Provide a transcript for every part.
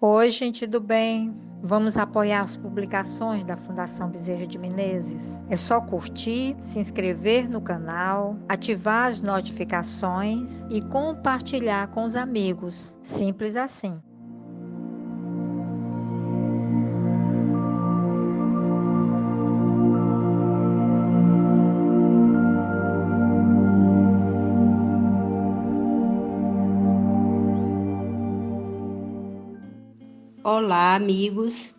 Oi, gente do bem. Vamos apoiar as publicações da Fundação Bezerra de Menezes? É só curtir, se inscrever no canal, ativar as notificações e compartilhar com os amigos. Simples assim. Olá, amigos.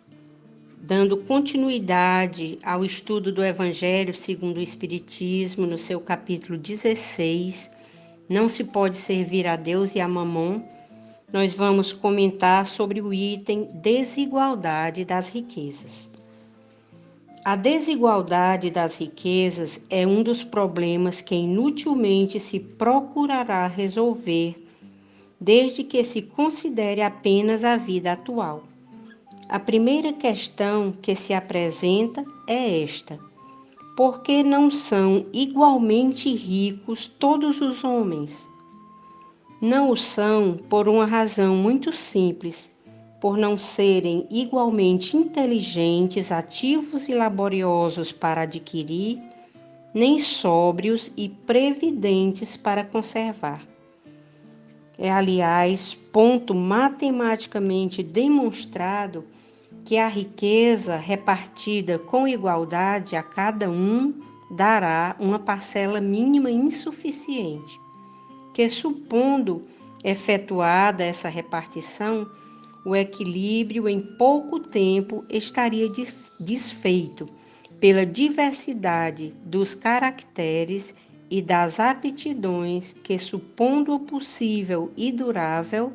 Dando continuidade ao estudo do Evangelho segundo o Espiritismo, no seu capítulo 16, Não se pode servir a Deus e a Mamon, nós vamos comentar sobre o item desigualdade das riquezas. A desigualdade das riquezas é um dos problemas que inutilmente se procurará resolver, desde que se considere apenas a vida atual. A primeira questão que se apresenta é esta: por que não são igualmente ricos todos os homens? Não o são por uma razão muito simples, por não serem igualmente inteligentes, ativos e laboriosos para adquirir, nem sóbrios e previdentes para conservar. É, aliás, ponto matematicamente demonstrado que a riqueza repartida com igualdade a cada um dará uma parcela mínima insuficiente, que, supondo efetuada essa repartição, o equilíbrio em pouco tempo estaria desfeito pela diversidade dos caracteres e das aptidões que, supondo-o possível e durável,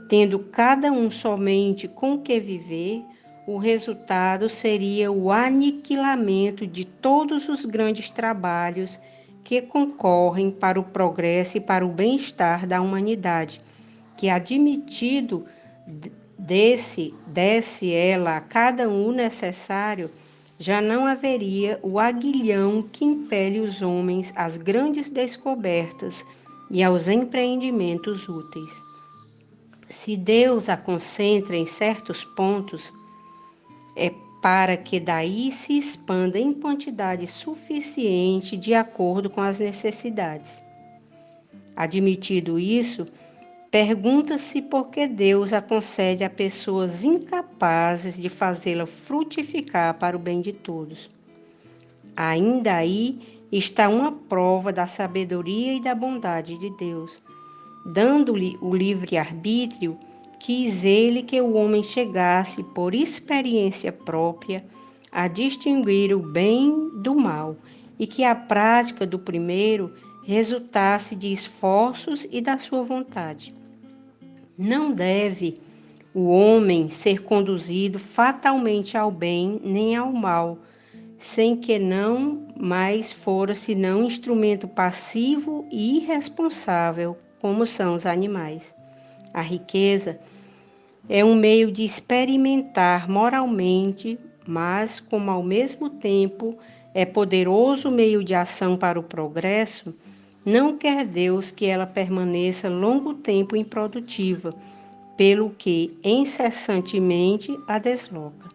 tendo cada um somente com que viver, o resultado seria o aniquilamento de todos os grandes trabalhos que concorrem para o progresso e para o bem-estar da humanidade, que, admitido desse ela a cada um necessário, já não haveria o aguilhão que impele os homens às grandes descobertas e aos empreendimentos úteis. Se Deus a concentra em certos pontos, é para que daí se expanda em quantidade suficiente de acordo com as necessidades. Admitido isso, pergunta-se por que Deus a concede a pessoas incapazes de fazê-la frutificar para o bem de todos. Ainda aí está uma prova da sabedoria e da bondade de Deus. Dando-lhe o livre-arbítrio, quis ele que o homem chegasse, por experiência própria, a distinguir o bem do mal, e que a prática do primeiro resultasse de esforços e da sua vontade. Não deve o homem ser conduzido fatalmente ao bem nem ao mal, sem que não mais fora senão instrumento passivo e irresponsável, como são os animais. A riqueza é um meio de experimentar moralmente, mas como ao mesmo tempo é poderoso meio de ação para o progresso, não quer Deus que ela permaneça longo tempo improdutiva, pelo que incessantemente a desloca.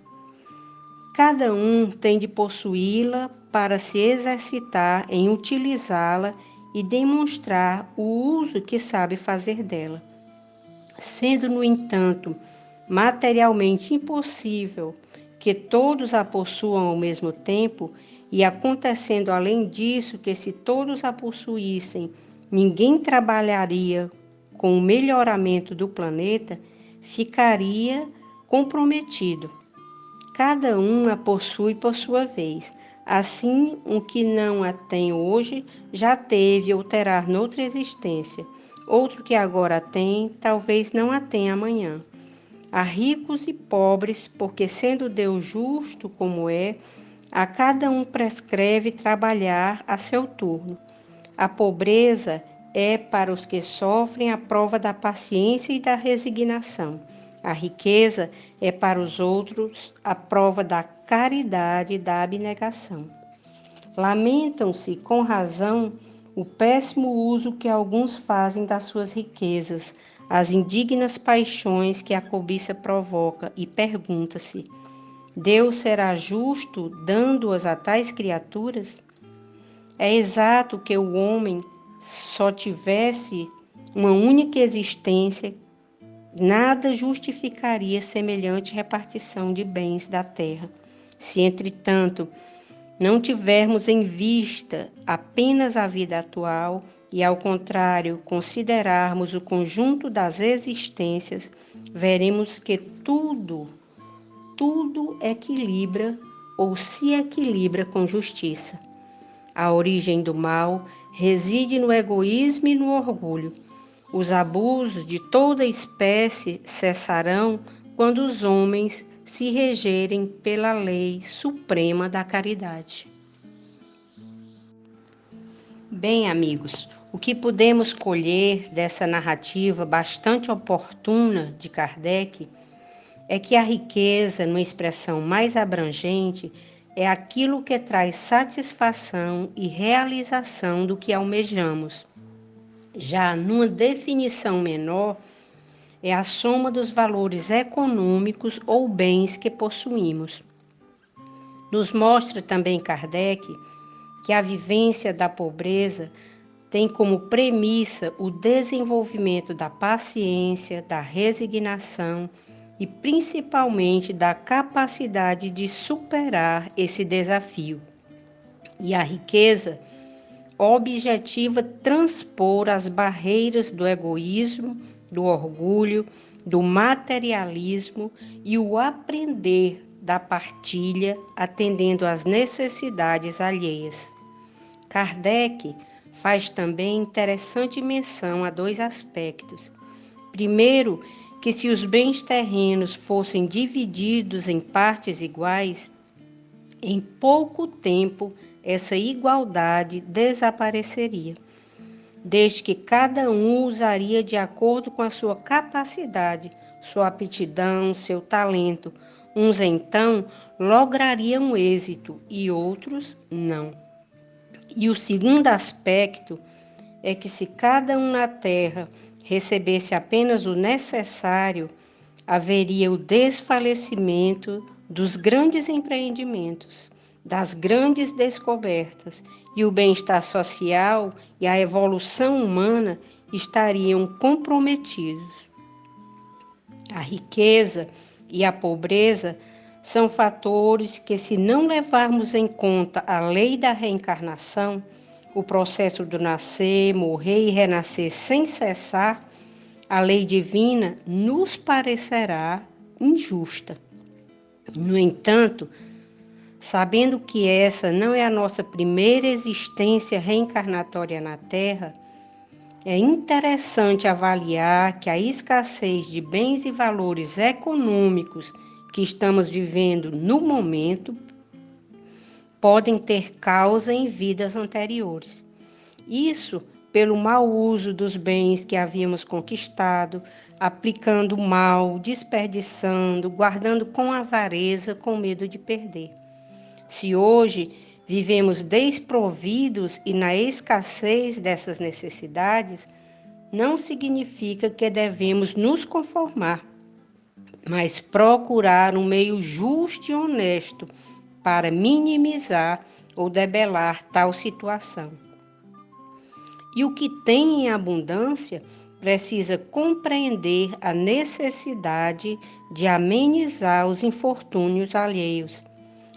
Cada um tem de possuí-la para se exercitar em utilizá-la e demonstrar o uso que sabe fazer dela. Sendo, no entanto, materialmente impossível que todos a possuam ao mesmo tempo, e acontecendo além disso que, se todos a possuíssem, ninguém trabalharia com o melhoramento do planeta, ficaria comprometido. Cada um a possui por sua vez. Assim, o que não a tem hoje, já teve ou terá noutra existência. Outro que agora a tem, talvez não a tenha amanhã. Há ricos e pobres, porque, sendo Deus justo como é, a cada um prescreve trabalhar a seu turno. A pobreza é, para os que sofrem, a prova da paciência e da resignação. A riqueza é para os outros a prova da caridade e da abnegação. Lamentam-se, com razão, o péssimo uso que alguns fazem das suas riquezas, as indignas paixões que a cobiça provoca e pergunta-se: Deus será justo dando-as a tais criaturas? É exato que o homem só tivesse uma única existência, nada justificaria semelhante repartição de bens da terra. Se, entretanto, não tivermos em vista apenas a vida atual e, ao contrário, considerarmos o conjunto das existências, veremos que tudo equilibra ou se equilibra com justiça. A origem do mal reside no egoísmo e no orgulho. Os abusos de toda espécie cessarão quando os homens se regerem pela lei suprema da caridade. Bem, amigos, o que podemos colher dessa narrativa bastante oportuna de Kardec é que a riqueza, numa expressão mais abrangente, é aquilo que traz satisfação e realização do que almejamos. Já numa definição menor, é a soma dos valores econômicos ou bens que possuímos. Nos mostra também Kardec que a vivência da pobreza tem como premissa o desenvolvimento da paciência, da resignação e principalmente da capacidade de superar esse desafio. E a riqueza objetiva transpor as barreiras do egoísmo, do orgulho, do materialismo e o aprender da partilha, atendendo às necessidades alheias. Kardec faz também interessante menção a dois aspectos. Primeiro, que se os bens terrenos fossem divididos em partes iguais, em pouco tempo essa igualdade desapareceria, desde que cada um usaria de acordo com a sua capacidade, sua aptidão, seu talento. Uns então lograriam êxito e outros não. E o segundo aspecto é que se cada um na terra recebesse apenas o necessário, haveria o desfalecimento dos grandes empreendimentos, das grandes descobertas, e o bem-estar social e a evolução humana estariam comprometidos. A riqueza e a pobreza são fatores que, se não levarmos em conta a lei da reencarnação, o processo do nascer, morrer e renascer sem cessar, a lei divina nos parecerá injusta. No entanto, sabendo que essa não é a nossa primeira existência reencarnatória na Terra, é interessante avaliar que a escassez de bens e valores econômicos que estamos vivendo no momento podem ter causa em vidas anteriores. Isso pelo mau uso dos bens que havíamos conquistado, aplicando mal, desperdiçando, guardando com avareza, com medo de perder. Se hoje vivemos desprovidos e na escassez dessas necessidades, não significa que devemos nos conformar, mas procurar um meio justo e honesto para minimizar ou debelar tal situação. E o que tem em abundância precisa compreender a necessidade de amenizar os infortúnios alheios.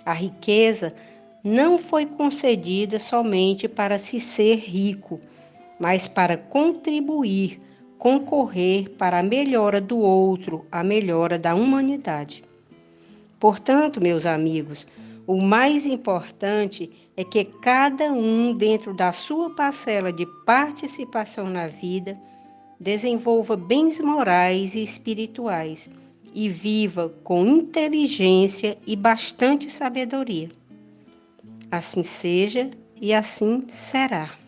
A riqueza não foi concedida somente para se ser rico, mas para contribuir, concorrer para a melhora do outro, a melhora da humanidade. Portanto, meus amigos, o mais importante é que cada um, dentro da sua parcela de participação na vida, desenvolva bens morais e espirituais e viva com inteligência e bastante sabedoria. Assim seja e assim será.